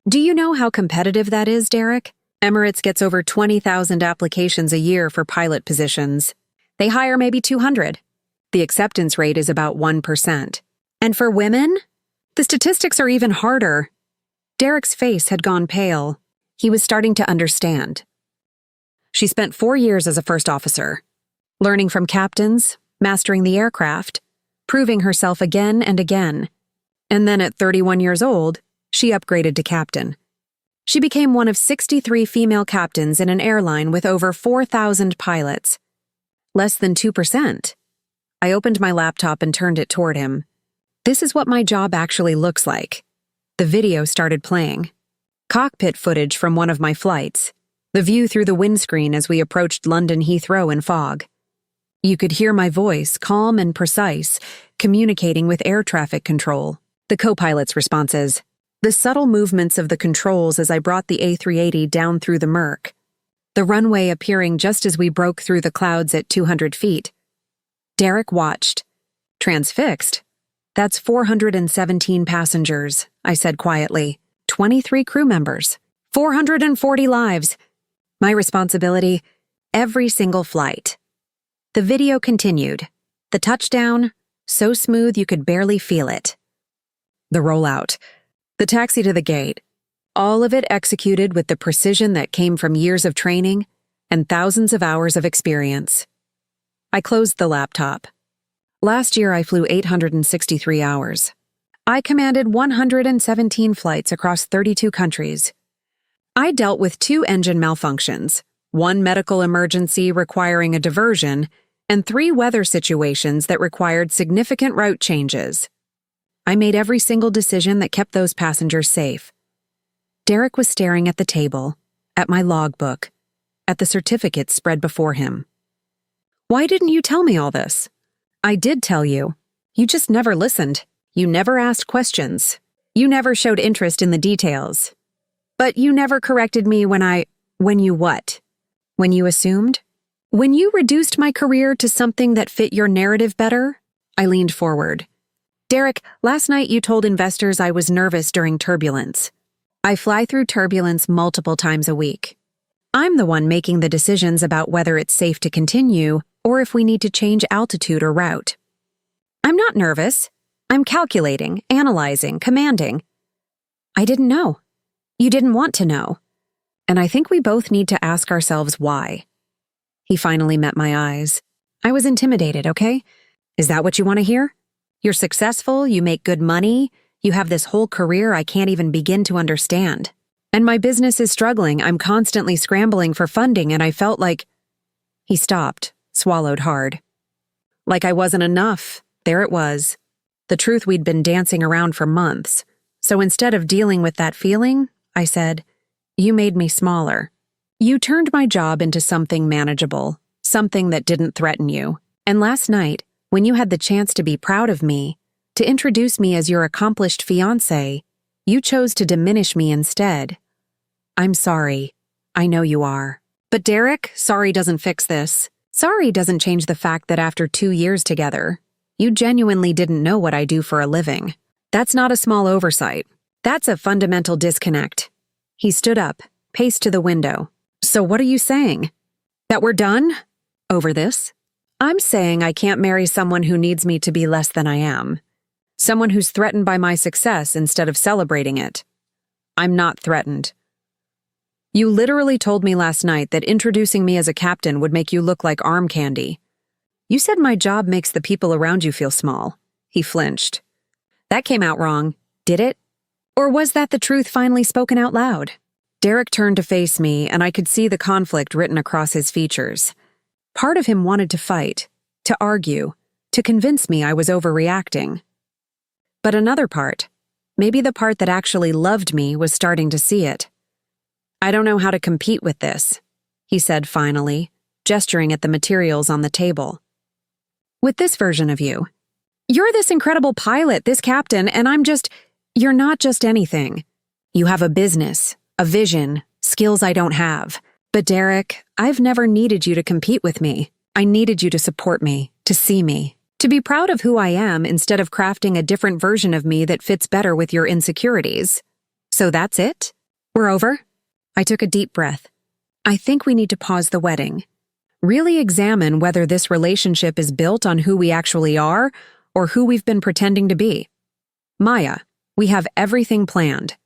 Do you know how competitive that is, Derek? Emirates gets over 20,000 applications a year for pilot positions. They hire maybe 200. The acceptance rate is about 1%. And for women? The statistics are even harder. Derek's face had gone pale. He was starting to understand. She spent 4 years as a first officer, learning from captains, mastering the aircraft, proving herself again and again. And then at 31 years old, she upgraded to captain. She became one of 63 female captains in an airline with over 4,000 pilots. Less than 2%. I opened my laptop and turned it toward him. This is what my job actually looks like. The video started playing. Cockpit footage from one of my flights. The view through the windscreen as we approached London Heathrow in fog. You could hear my voice, calm and precise, communicating with air traffic control. The co-pilot's responses. The subtle movements of the controls as I brought the A380 down through the murk. The runway appearing just as we broke through the clouds at 200 feet. Derek watched. Transfixed. That's 417 passengers, I said quietly. 23 crew members. 440 lives. My responsibility, every single flight. The video continued. The touchdown, so smooth you could barely feel it. The rollout. The taxi to the gate. All of it executed with the precision that came from years of training and thousands of hours of experience. I closed the laptop. Last year I flew 863 hours. I commanded 117 flights across 32 countries. I dealt with 2 engine malfunctions, 1 medical emergency requiring a diversion, and 3 weather situations that required significant route changes. I made every single decision that kept those passengers safe. Derek was staring at the table, at my logbook, at the certificates spread before him. Why didn't you tell me all this? I did tell you. You just never listened. You never asked questions. You never showed interest in the details. But you never corrected me when you what? When you assumed? When you reduced my career to something that fit your narrative better? I leaned forward. Derek, last night you told investors I was nervous during turbulence. I fly through turbulence multiple times a week. I'm the one making the decisions about whether it's safe to continue or if we need to change altitude or route. I'm not nervous. I'm calculating, analyzing, commanding. I didn't know. You didn't want to know. And I think we both need to ask ourselves why. He finally met my eyes. I was intimidated, okay? Is that what you want to hear? You're successful, you make good money, you have this whole career I can't even begin to understand. And my business is struggling, I'm constantly scrambling for funding, and I felt like... He stopped, swallowed hard. Like I wasn't enough. There it was. The truth we'd been dancing around for months. So instead of dealing with that feeling, I said, you made me smaller. You turned my job into something manageable, something that didn't threaten you. And last night, when you had the chance to be proud of me, to introduce me as your accomplished fiancé, you chose to diminish me instead. I'm sorry. I know you are. But Derek, sorry doesn't fix this. Sorry doesn't change the fact that after 2 years together, you genuinely didn't know what I do for a living. That's not a small oversight. That's a fundamental disconnect. He stood up, paced to the window. So what are you saying? That we're done? Over this? I'm saying I can't marry someone who needs me to be less than I am. Someone who's threatened by my success instead of celebrating it. I'm not threatened. You literally told me last night that introducing me as a captain would make you look like arm candy. You said my job makes the people around you feel small. He flinched. That came out wrong, did it? Or was that the truth finally spoken out loud? Derek turned to face me, and I could see the conflict written across his features. Part of him wanted to fight, to argue, to convince me I was overreacting. But another part, maybe the part that actually loved me, was starting to see it. I don't know how to compete with this, he said finally, gesturing at the materials on the table. With this version of you. You're this incredible pilot, this captain, and you're not just anything. You have a business, a vision, skills I don't have. But Derek, I've never needed you to compete with me. I needed you to support me, to see me, to be proud of who I am instead of crafting a different version of me that fits better with your insecurities. So that's it? We're over? I took a deep breath. I think we need to pause the wedding. Really examine whether this relationship is built on who we actually are or who we've been pretending to be. Maya, we have everything planned.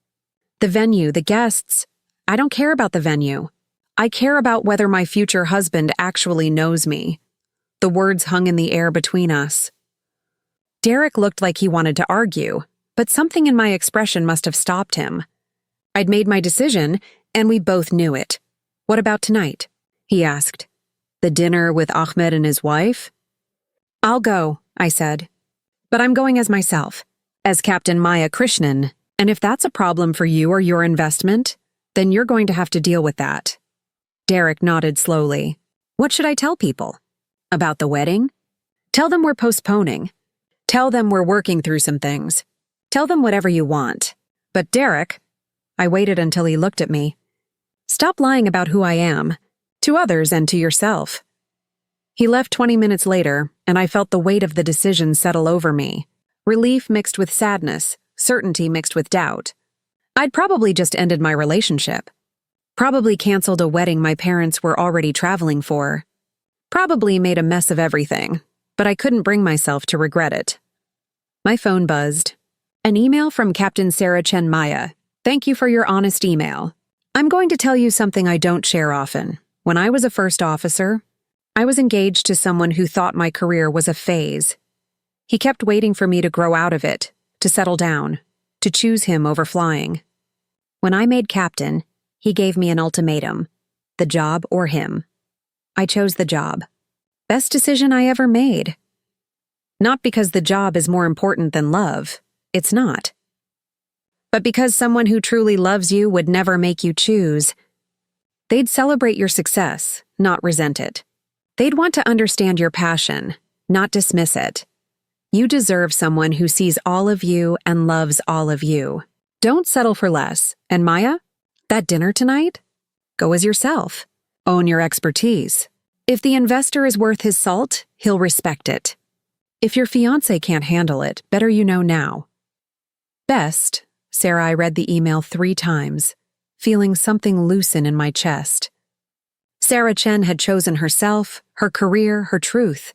The venue, the guests. I don't care about the venue. I care about whether my future husband actually knows me. The words hung in the air between us. Derek looked like he wanted to argue, but something in my expression must have stopped him. I'd made my decision, and we both knew it. What about tonight? He asked. The dinner with Ahmed and his wife? I'll go, I said. But I'm going as myself, as Captain Maya Krishnan, and if that's a problem for you or your investment, then you're going to have to deal with that. Derek nodded slowly. What should I tell people? About the wedding? Tell them we're postponing. Tell them we're working through some things. Tell them whatever you want. But Derek, I waited until he looked at me. Stop lying about who I am, to others and to yourself. He left 20 minutes later, and I felt the weight of the decision settle over me. Relief mixed with sadness, certainty mixed with doubt. I'd probably just ended my relationship. Probably canceled a wedding my parents were already traveling for. Probably made a mess of everything, but I couldn't bring myself to regret it. My phone buzzed. An email from Captain Sarah Chen Maya. Thank you for your honest email. I'm going to tell you something I don't share often. When I was a first officer, I was engaged to someone who thought my career was a phase. He kept waiting for me to grow out of it, to settle down, to choose him over flying. When I made captain, he gave me an ultimatum, the job or him. I chose the job. Best decision I ever made. Not because the job is more important than love. It's not. But because someone who truly loves you would never make you choose. They'd celebrate your success, not resent it. They'd want to understand your passion, not dismiss it. You deserve someone who sees all of you and loves all of you. Don't settle for less. And Maya, that dinner tonight? Go as yourself. Own your expertise. If the investor is worth his salt, he'll respect it. If your fiancé can't handle it, better you know now. Best, Sarah, I read the email 3 times, feeling something loosen in my chest. Sarah Chen had chosen herself, her career, her truth.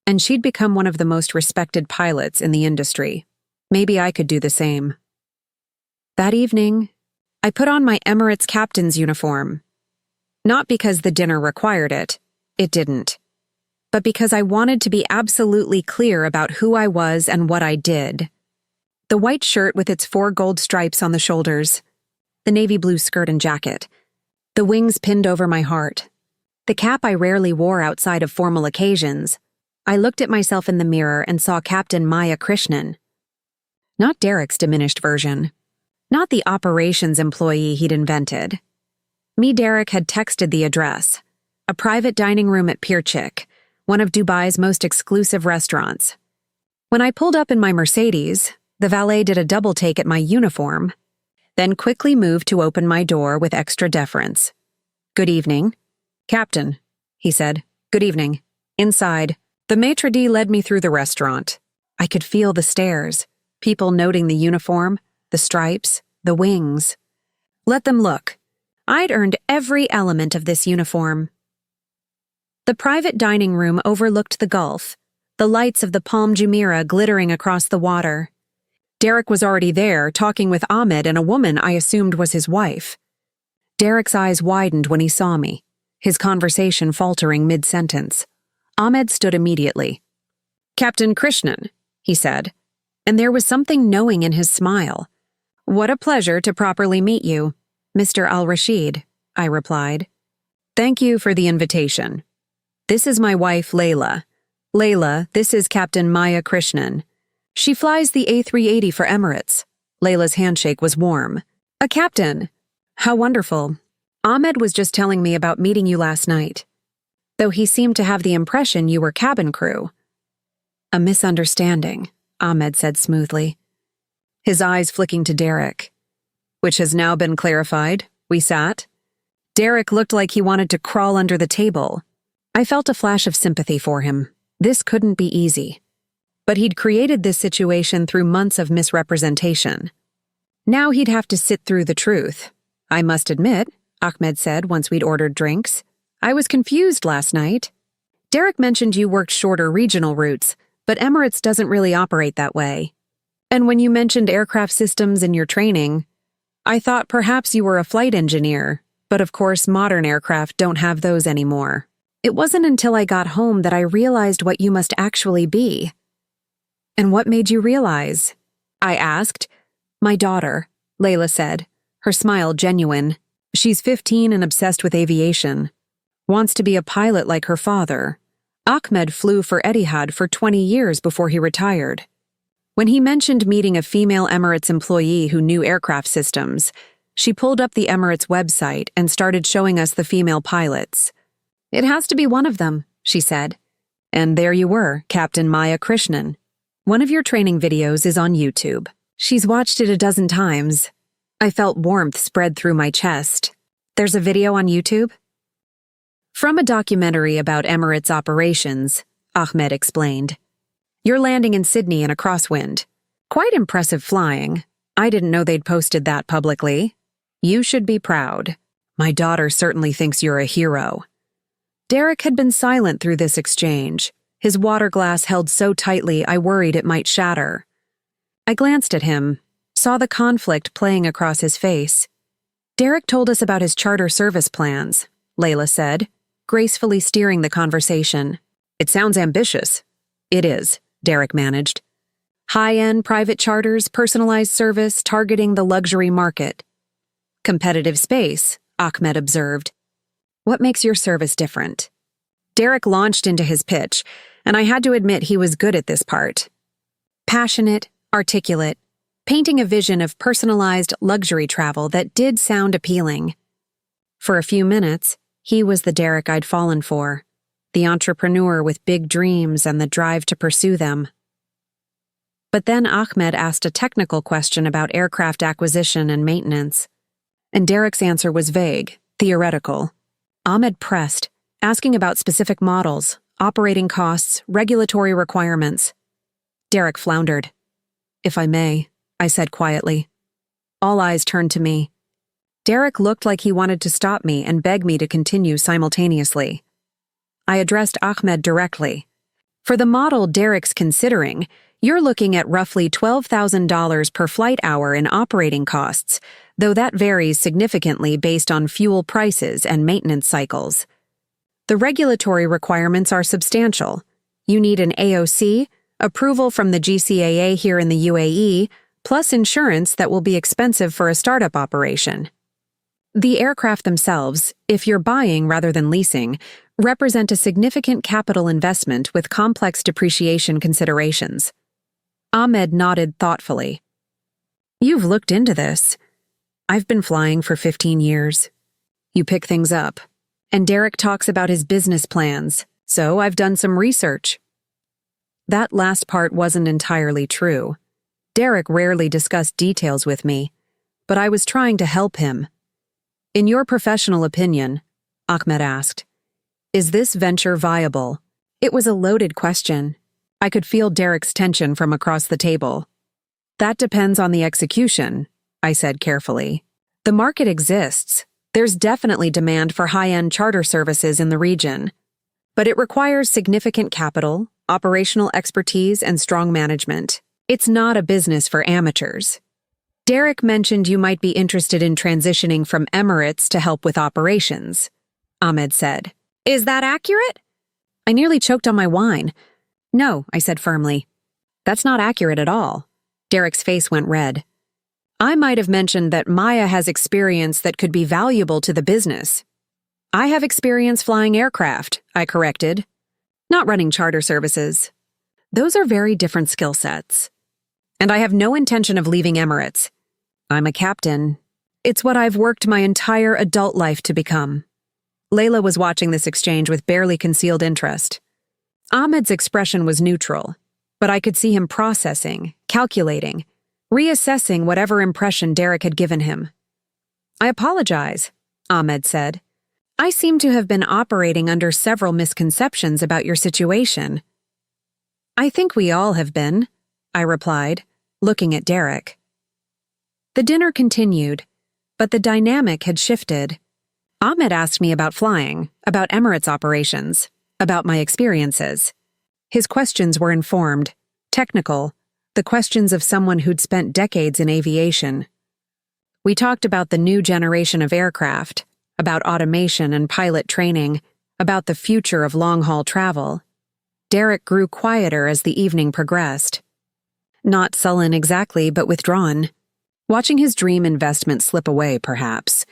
And she'd become one of the most respected pilots in the industry. Maybe I could do the same. That evening, I put on my Emirates captain's uniform. Not because the dinner required it didn't, but because I wanted to be absolutely clear about who I was and what I did. The white shirt with its 4 gold stripes on the shoulders, the navy blue skirt and jacket, the wings pinned over my heart, the cap I rarely wore outside of formal occasions. I looked at myself in the mirror and saw Captain Maya Krishnan. Not Derek's diminished version. Not the operations employee he'd invented. Me, Derek, had texted the address. A private dining room at Pier Chick, one of Dubai's most exclusive restaurants. When I pulled up in my Mercedes, the valet did a double take at my uniform, then quickly moved to open my door with extra deference. "Good evening." "Captain," he said. "Good evening." Inside, the maitre d' led me through the restaurant. I could feel the stares, people noting the uniform, the stripes, the wings. Let them look. I'd earned every element of this uniform. The private dining room overlooked the Gulf, the lights of the Palm Jumeirah glittering across the water. Derek was already there, talking with Ahmed and a woman I assumed was his wife. Derek's eyes widened when he saw me, his conversation faltering mid-sentence. Ahmed stood immediately. "Captain Krishnan," he said, and there was something knowing in his smile. "What a pleasure to properly meet you, Mr. Al-Rashid," I replied. "Thank you for the invitation. This is my wife, Layla. Layla, this is Captain Maya Krishnan. She flies the A380 for Emirates." Layla's handshake was warm. "A captain! How wonderful. Ahmed was just telling me about meeting you last night, though he seemed to have the impression you were cabin crew." "A misunderstanding," Ahmed said smoothly, his eyes flicking to Derek. "Which has now been clarified." We sat. Derek looked like he wanted to crawl under the table. I felt a flash of sympathy for him. This couldn't be easy. But he'd created this situation through months of misrepresentation. Now he'd have to sit through the truth. "I must admit," Ahmed said once we'd ordered drinks, "I was confused last night. Derek mentioned you worked shorter regional routes, but Emirates doesn't really operate that way. And when you mentioned aircraft systems in your training, I thought perhaps you were a flight engineer, but of course modern aircraft don't have those anymore. It wasn't until I got home that I realized what you must actually be." "And what made you realize?" I asked. "My daughter," Layla said, her smile genuine. "She's 15 and obsessed with aviation. Wants to be a pilot like her father. Ahmed flew for Etihad for 20 years before he retired. When he mentioned meeting a female Emirates employee who knew aircraft systems, she pulled up the Emirates website and started showing us the female pilots. 'It has to be one of them,' she said. And there you were, Captain Maya Krishnan. One of your training videos is on YouTube. She's watched it a dozen times." I felt warmth spread through my chest. "There's a video on YouTube?" "From a documentary about Emirates operations," Ahmed explained. "You're landing in Sydney in a crosswind. Quite impressive flying. I didn't know they'd posted that publicly. You should be proud. My daughter certainly thinks you're a hero." Derek had been silent through this exchange, his water glass held so tightly I worried it might shatter. I glanced at him, saw the conflict playing across his face. "Derek told us about his charter service plans," Layla said, gracefully steering the conversation. "It sounds ambitious." "It is," Derek managed. "High-end private charters, personalized service, targeting the luxury market." "Competitive space," Ahmed observed. "What makes your service different?" Derek launched into his pitch, and I had to admit he was good at this part. Passionate, articulate, painting a vision of personalized luxury travel that did sound appealing. For a few minutes, he was the Derek I'd fallen for, the entrepreneur with big dreams and the drive to pursue them. But then Ahmed asked a technical question about aircraft acquisition and maintenance, and Derek's answer was vague, theoretical. Ahmed pressed, asking about specific models, operating costs, regulatory requirements. Derek floundered. "If I may," I said quietly. All eyes turned to me. Derek looked like he wanted to stop me and beg me to continue simultaneously. I addressed Ahmed directly. For the model Derek's considering, you're looking at roughly $12,000 per flight hour in operating costs, though that varies significantly based on fuel prices and maintenance cycles. The regulatory requirements are substantial. You need an AOC, approval from the GCAA here in the UAE, plus insurance that will be expensive for a startup operation. The aircraft themselves, if you're buying rather than leasing, represent a significant capital investment with complex depreciation considerations. Ahmed nodded thoughtfully. You've looked into this. I've been flying for 15 years. You pick things up. And Derek talks about his business plans, so I've done some research. That last part wasn't entirely true. Derek rarely discussed details with me, but I was trying to help him. In your professional opinion, Ahmed asked, is this venture viable? It was a loaded question. I could feel Derek's tension from across the table. That depends on the execution, I said carefully. The market exists. There's definitely demand for high-end charter services in the region. But it requires significant capital, operational expertise, and strong management. It's not a business for amateurs. Derek mentioned you might be interested in transitioning from Emirates to help with operations, Ahmed said. Is that accurate? I nearly choked on my wine. No, I said firmly. That's not accurate at all. Derek's face went red. I might have mentioned that Maya has experience that could be valuable to the business. I have experience flying aircraft, I corrected. Not running charter services. Those are very different skill sets. And I have no intention of leaving Emirates. I'm a captain. It's what I've worked my entire adult life to become. Layla was watching this exchange with barely concealed interest. Ahmed's expression was neutral, but I could see him processing, calculating, reassessing whatever impression Derek had given him. I apologize, Ahmed said. I seem to have been operating under several misconceptions about your situation. I think we all have been, I replied, looking at Derek. The dinner continued, but the dynamic had shifted. Ahmed asked me about flying, about Emirates operations, about my experiences. His questions were informed, technical, the questions of someone who'd spent decades in aviation. We talked about the new generation of aircraft, about automation and pilot training, about the future of long-haul travel. Derek grew quieter as the evening progressed. Not sullen exactly, but withdrawn. Watching his dream investment slip away, perhaps.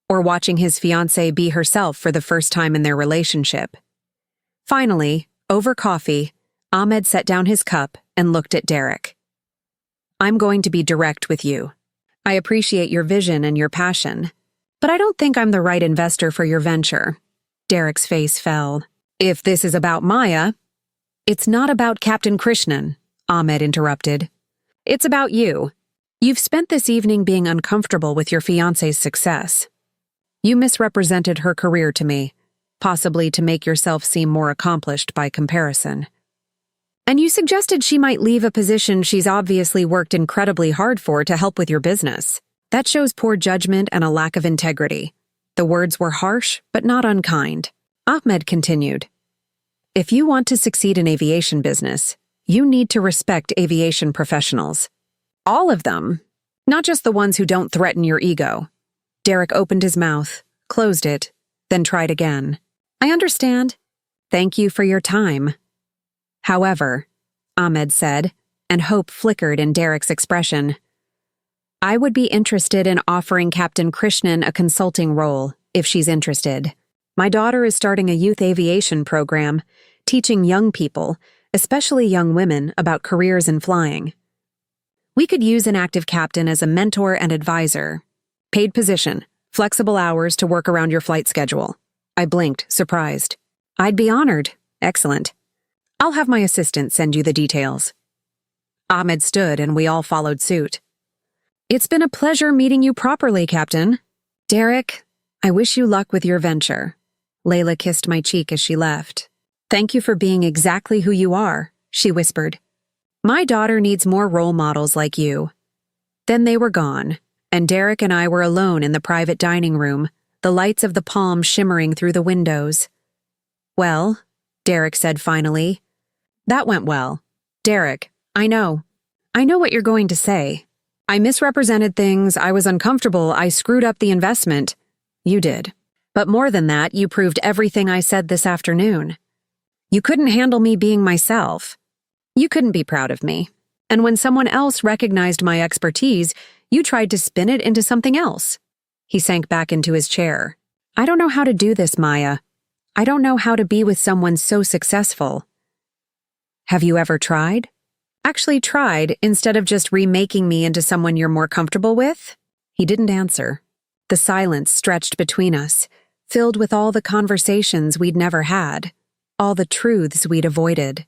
Or watching his fiancée be herself for the first time in their relationship. Finally, over coffee, Ahmed set down his cup and looked at Derek. I'm going to be direct with you. I appreciate your vision and your passion, but I don't think I'm the right investor for your venture. Derek's face fell. If this is about Maya... It's not about Captain Krishnan, Ahmed interrupted. It's about you. You've spent this evening being uncomfortable with your fiancé's success. You misrepresented her career to me, possibly to make yourself seem more accomplished by comparison. And you suggested she might leave a position she's obviously worked incredibly hard for to help with your business. That shows poor judgment and a lack of integrity. The words were harsh, but not unkind. Ahmed continued. If you want to succeed in aviation business, you need to respect aviation professionals. All of them, not just the ones who don't threaten your ego. Derek opened his mouth, closed it, then tried again. I understand. Thank you for your time. However, Ahmed said, and hope flickered in Derek's expression. I would be interested in offering Captain Krishnan a consulting role, if she's interested. My daughter is starting a youth aviation program, teaching young people, especially young women, about careers in flying. We could use an active captain as a mentor and advisor. Paid position, flexible hours to work around your flight schedule. I blinked, surprised. I'd be honored. Excellent. I'll have my assistant send you the details. Ahmed stood and we all followed suit. It's been a pleasure meeting you properly, Captain. Derek, I wish you luck with your venture. Layla kissed my cheek as she left. Thank you for being exactly who you are, she whispered. My daughter needs more role models like you. Then they were gone, and Derek and I were alone in the private dining room, the lights of the palm shimmering through the windows. Well, Derek said finally, That went well. Derek, I know. I know what you're going to say. I misrepresented things, I was uncomfortable, I screwed up the investment. You did. But more than that, you proved everything I said this afternoon. You couldn't handle me being myself. You couldn't be proud of me. And when someone else recognized my expertise, you tried to spin it into something else. He sank back into his chair. I don't know how to do this, Maya. I don't know how to be with someone so successful. Have you ever tried? Actually tried instead of just remaking me into someone you're more comfortable with? He didn't answer. The silence stretched between us, filled with all the conversations we'd never had, all the truths we'd avoided.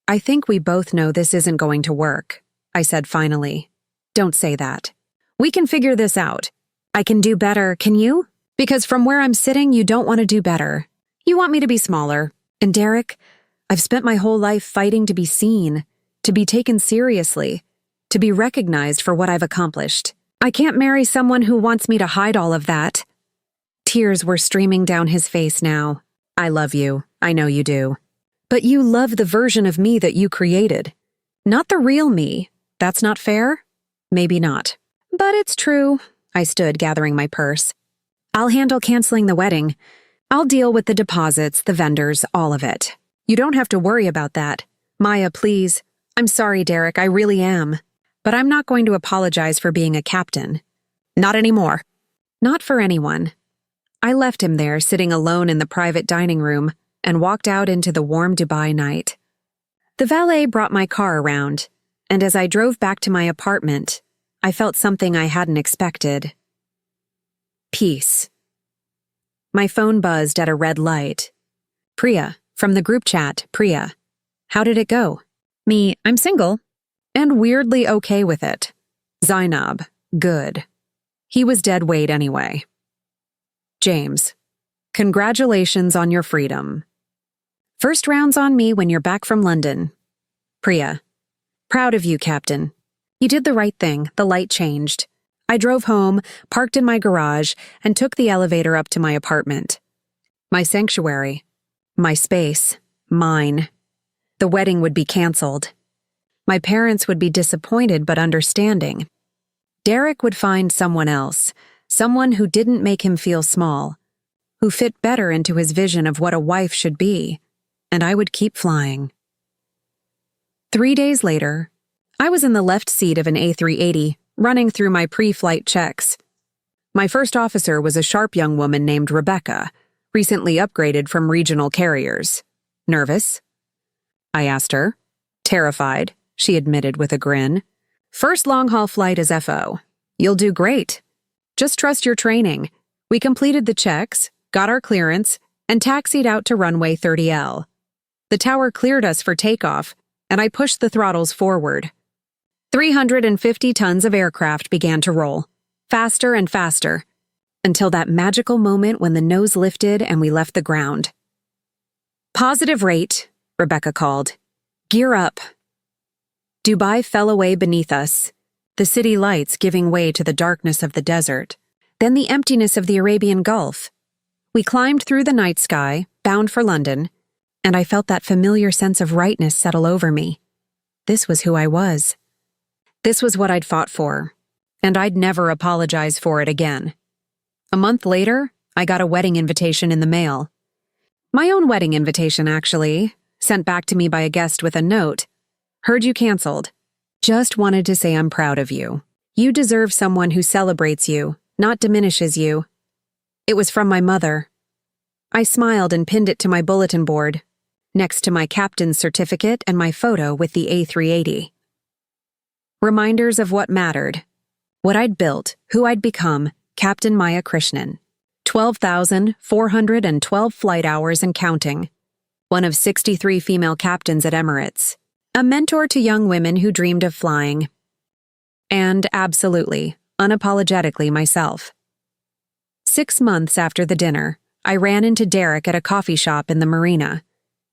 I think we both know this isn't going to work, I said finally. Don't say that. We can figure this out. I can do better, can you? Because from where I'm sitting, you don't want to do better. You want me to be smaller. And Derek, I've spent my whole life fighting to be seen, to be taken seriously, to be recognized for what I've accomplished. I can't marry someone who wants me to hide all of that. Tears were streaming down his face now. I love you. I know you do. But you love the version of me that you created. Not the real me. That's not fair? Maybe not. But it's true. I stood, gathering my purse. I'll handle canceling the wedding. I'll deal with the deposits, the vendors, all of it. You don't have to worry about that. Maya, please. I'm sorry, Derek, I really am. But I'm not going to apologize for being a captain. Not anymore. Not for anyone. I left him there, sitting alone in the private dining room, and walked out into the warm Dubai night. The valet brought my car around, and as I drove back to my apartment, I felt something I hadn't expected. Peace. My phone buzzed at a red light. Priya, from the group chat, Priya. How did it go? Me, I'm single. And weirdly okay with it. Zainab, good. He was dead weight anyway. James, congratulations on your freedom. First round's on me when you're back from London. Priya, proud of you, Captain. You did the right thing, the light changed. I drove home, parked in my garage, and took the elevator up to my apartment. My sanctuary. My space. Mine. The wedding would be canceled. My parents would be disappointed but understanding. Derek would find someone else, someone who didn't make him feel small, who fit better into his vision of what a wife should be, and I would keep flying. 3 days later, I was in the left seat of an A380, running through my pre-flight checks. My first officer was a sharp young woman named Rebecca, recently upgraded from regional carriers. Nervous? I asked her. Terrified, she admitted with a grin. First long-haul flight as FO. You'll do great. Just trust your training. We completed the checks, got our clearance, and taxied out to runway 30L. The tower cleared us for takeoff, and I pushed the throttles forward. 350 tons of aircraft began to roll, faster and faster, until that magical moment when the nose lifted and we left the ground. Positive rate, Rebecca called. Gear up. Dubai fell away beneath us, the city lights giving way to the darkness of the desert, then the emptiness of the Arabian Gulf. We climbed through the night sky, bound for London, and I felt that familiar sense of rightness settle over me. This was who I was. This was what I'd fought for, and I'd never apologize for it again. A month later, I got a wedding invitation in the mail. My own wedding invitation, actually, sent back to me by a guest with a note. Heard you canceled. Just wanted to say I'm proud of you. You deserve someone who celebrates you, not diminishes you. It was from my mother. I smiled and pinned it to my bulletin board, next to my captain's certificate and my photo with the A380. Reminders of what mattered. What I'd built, who I'd become, Captain Maya Krishnan. 12,412 flight hours and counting. One of 63 female captains at Emirates. A mentor to young women who dreamed of flying. And absolutely, unapologetically myself. 6 months after the dinner, I ran into Derek at a coffee shop in the marina.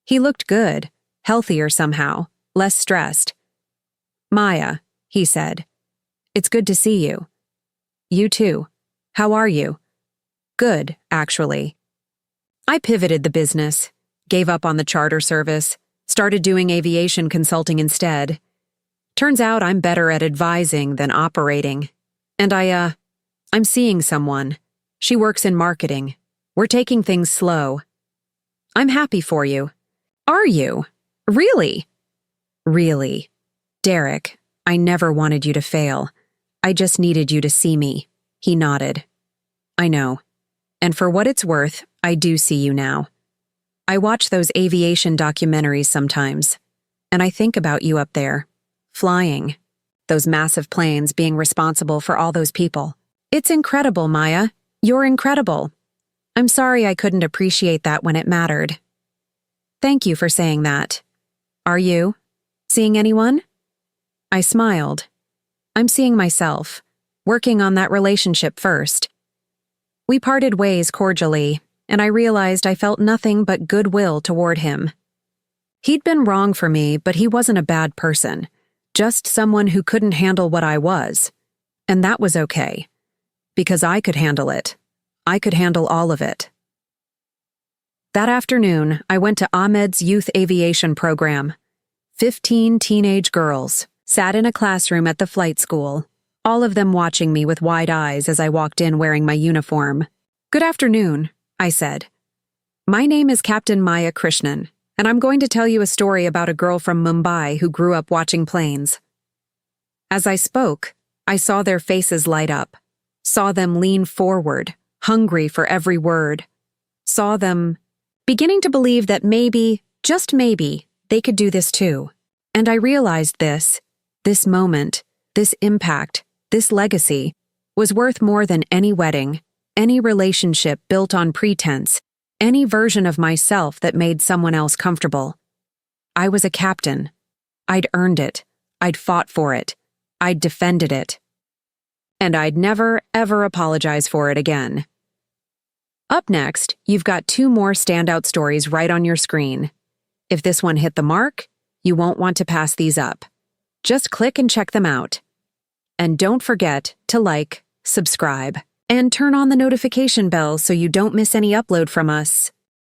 He looked good, healthier somehow, less stressed. Maya, he said, it's good to see you. You too. How are you? Good, actually. I pivoted the business, gave up on the charter service, Started doing aviation consulting instead. Turns out I'm better at advising than operating. And I'm seeing someone. She works in marketing. We're taking things slow. I'm happy for you. Are you? Really? Really. Derek, I never wanted you to fail. I just needed you to see me. He nodded. I know. And for what it's worth, I do see you now. I watch those aviation documentaries sometimes, and I think about you up there, flying. Those massive planes being responsible for all those people. It's incredible, Maya. You're incredible. I'm sorry I couldn't appreciate that when it mattered. Thank you for saying that. Are you? Seeing anyone? I smiled. I'm seeing myself, working on that relationship first. We parted ways cordially, and I realized I felt nothing but goodwill toward him. He'd been wrong for me, but he wasn't a bad person, just someone who couldn't handle what I was. And that was okay, because I could handle it. I could handle all of it. That afternoon, I went to Ahmed's youth aviation program. 15 teenage girls sat in a classroom at the flight school, all of them watching me with wide eyes as I walked in wearing my uniform. Good afternoon, I said. My name is Captain Maya Krishnan, and I'm going to tell you a story about a girl from Mumbai who grew up watching planes. As I spoke, I saw their faces light up, saw them lean forward, hungry for every word, saw them beginning to believe that maybe, just maybe, they could do this too. And I realized this moment, this impact, this legacy, was worth more than any wedding, any relationship built on pretense, any version of myself that made someone else comfortable. I was a captain. I'd earned it. I'd fought for it. I'd defended it. And I'd never, ever apologize for it again. Up next, you've got 2 more standout stories right on your screen. If this one hit the mark, you won't want to pass these up. Just click and check them out. And don't forget to like, subscribe, and turn on the notification bell so you don't miss any upload from us.